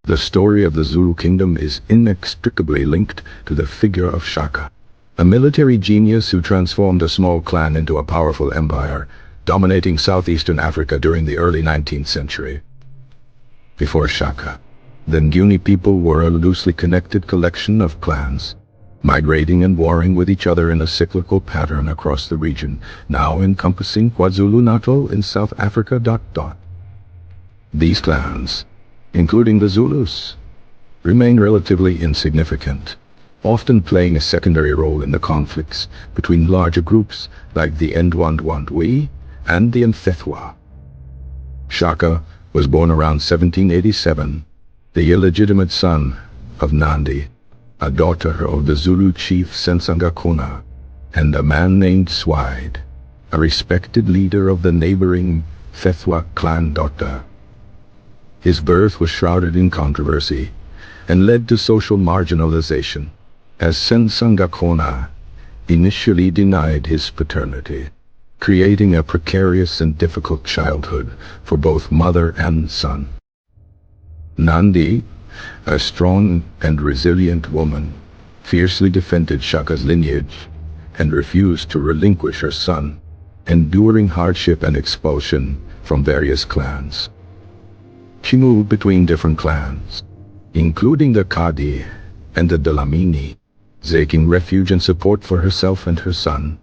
The story of the Zulu Kingdom is inextricably linked to the figure of Shaka, a military genius who transformed a small clan into a powerful empire, dominating southeastern Africa during the early 19th century. Before Shaka, the Nguni people were a loosely connected collection of clans, migrating and warring with each other in a cyclical pattern across the region, now encompassing KwaZulu-Natal in South Africa. These clans, including the Zulus, remain relatively insignificant, often playing a secondary role in the conflicts between larger groups like the Ndwandwe and the Mthethwa. Shaka was born around 1787, the illegitimate son of Nandi, a daughter of the Zulu chief Sensangakona, and a man named Swide, a respected leader of the neighboring Mthethwa clan. His birth was shrouded in controversy and led to social marginalization, as Sensangakona initially denied his paternity, creating a precarious and difficult childhood for both mother and son. Nandi, a strong and resilient woman, fiercely defended Shaka's lineage and refused to relinquish her son, enduring hardship and expulsion from various clans. She moved between different clans, including the Kadi and the Dlamini, seeking refuge and support for herself and her son,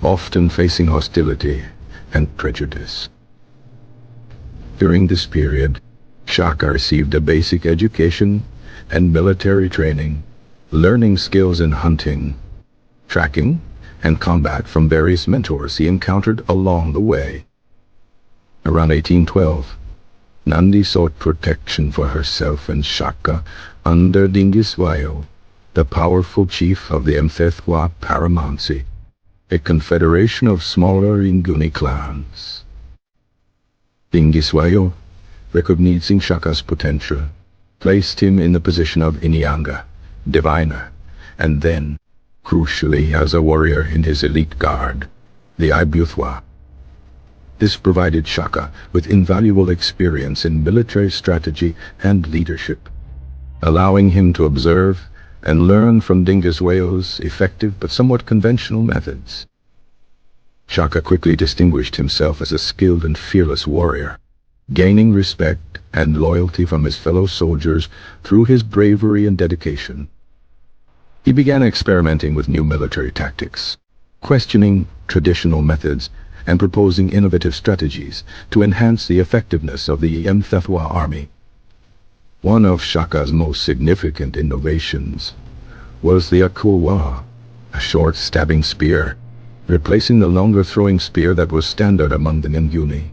often facing hostility and prejudice. During this period, Shaka received a basic education and military training, learning skills in hunting, tracking, and combat from various mentors he encountered along the way. Around 1812, Nandi sought protection for herself and Shaka under Dingiswayo, the powerful chief of the Mthethwa Paramansi, a confederation of smaller Nguni clans. Dingiswayo, recognizing Shaka's potential, placed him in the position of Inyanga, diviner, and then, crucially, as a warrior in his elite guard, the Ibuthwa. This provided Shaka with invaluable experience in military strategy and leadership, allowing him to observe and learn from Dingiswayo's effective but somewhat conventional methods. Shaka quickly distinguished himself as a skilled and fearless warrior, gaining respect and loyalty from his fellow soldiers through his bravery and dedication. He began experimenting with new military tactics, questioning traditional methods, and proposing innovative strategies to enhance the effectiveness of the Mthethwa army. One of Shaka's most significant innovations was the Akulwa, a short stabbing spear, replacing the longer throwing spear that was standard among the Nguni.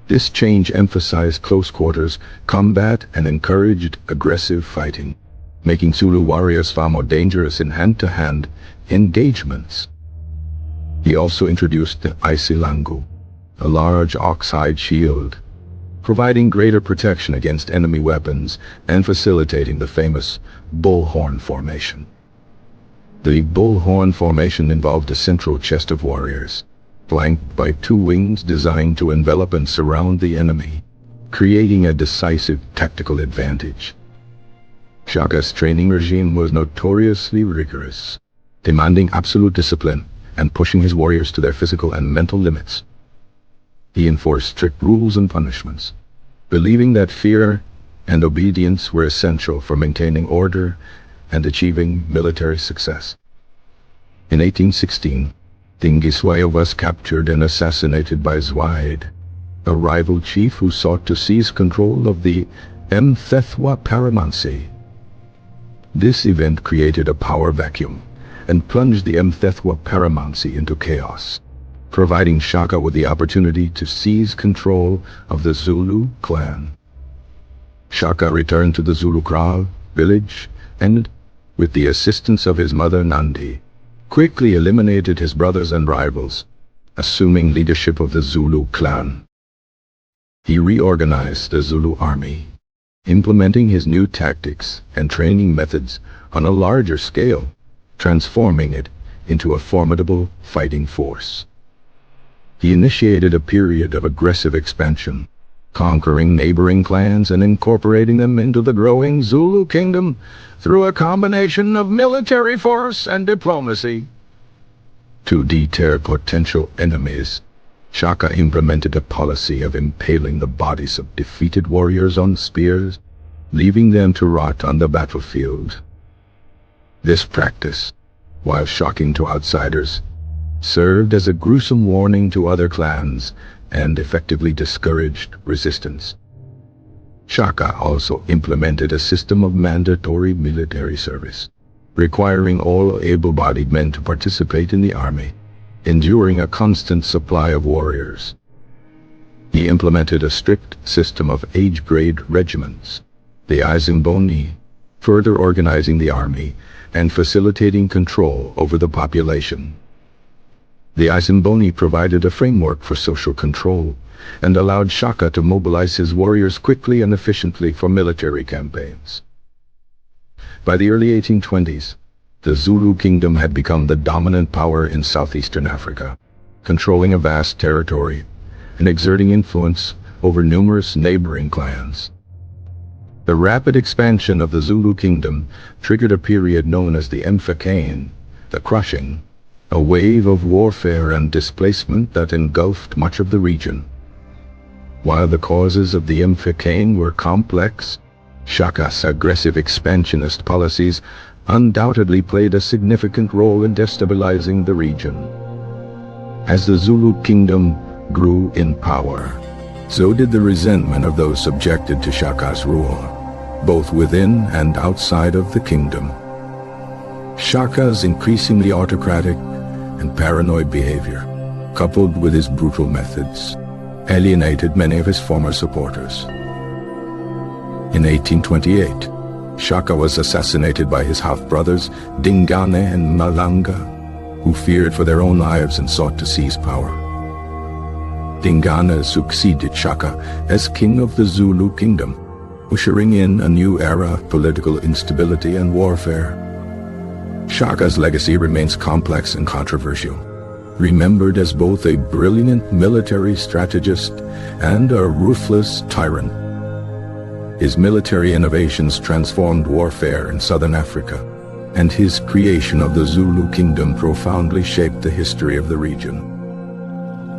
This change emphasized close quarters combat and encouraged aggressive fighting, making Zulu warriors far more dangerous in hand-to-hand engagements. He also introduced the Isilangu, a large ox-hide shield, providing greater protection against enemy weapons and facilitating the famous bullhorn formation. The bullhorn formation involved a central chest of warriors, flanked by two wings designed to envelop and surround the enemy, creating a decisive tactical advantage. Shaka's training regime was notoriously rigorous, demanding absolute discipline and pushing his warriors to their physical and mental limits. He enforced strict rules and punishments, believing that fear and obedience were essential for maintaining order and achieving military success. In 1816, Dingiswayo was captured and assassinated by Zwide, a rival chief who sought to seize control of the Mthethwa Paramansi. This event created a power vacuum and plunged the Mthethwa Paramansi into chaos, providing Shaka with the opportunity to seize control of the Zulu clan. Shaka returned to the Zulu kraal village and, with the assistance of his mother Nandi, quickly eliminated his brothers and rivals, assuming leadership of the Zulu clan. He reorganized the Zulu army, implementing his new tactics and training methods on a larger scale, transforming it into a formidable fighting force. He initiated a period of aggressive expansion, conquering neighboring clans and incorporating them into the growing Zulu Kingdom through a combination of military force and diplomacy. To deter potential enemies, Shaka implemented a policy of impaling the bodies of defeated warriors on spears, leaving them to rot on the battlefield. This practice, while shocking to outsiders, served as a gruesome warning to other clans and effectively discouraged resistance. Shaka also implemented a system of mandatory military service, requiring all able-bodied men to participate in the army, ensuring a constant supply of warriors. He implemented a strict system of age-grade regiments, the Izimboni, further organizing the army and facilitating control over the population. The Izimboni provided a framework for social control and allowed Shaka to mobilize his warriors quickly and efficiently for military campaigns. By the early 1820s, the Zulu Kingdom had become the dominant power in southeastern Africa, controlling a vast territory and exerting influence over numerous neighboring clans. The rapid expansion of the Zulu Kingdom triggered a period known as the Mfecane, the Crushing, a wave of warfare and displacement that engulfed much of the region. While the causes of the Mfecane were complex, Shaka's aggressive expansionist policies undoubtedly played a significant role in destabilizing the region. As the Zulu Kingdom grew in power, so did the resentment of those subjected to Shaka's rule, both within and outside of the kingdom. Shaka's increasingly autocratic and paranoid behavior, coupled with his brutal methods, alienated many of his former supporters. In 1828, Shaka was assassinated by his half-brothers Dingane and Malanga, who feared for their own lives and sought to seize power. Dingane succeeded Shaka as king of the Zulu Kingdom, ushering in a new era of political instability and warfare. Shaka's legacy remains complex and controversial, remembered as both a brilliant military strategist and a ruthless tyrant. His military innovations transformed warfare in southern Africa, and his creation of the Zulu Kingdom profoundly shaped the history of the region.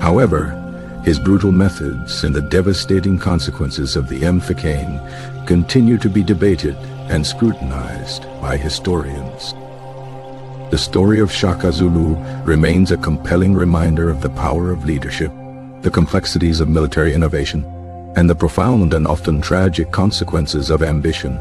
However, his brutal methods and the devastating consequences of the Mfecane continue to be debated and scrutinized by historians. The story of Shaka Zulu remains a compelling reminder of the power of leadership, the complexities of military innovation, and the profound and often tragic consequences of ambition.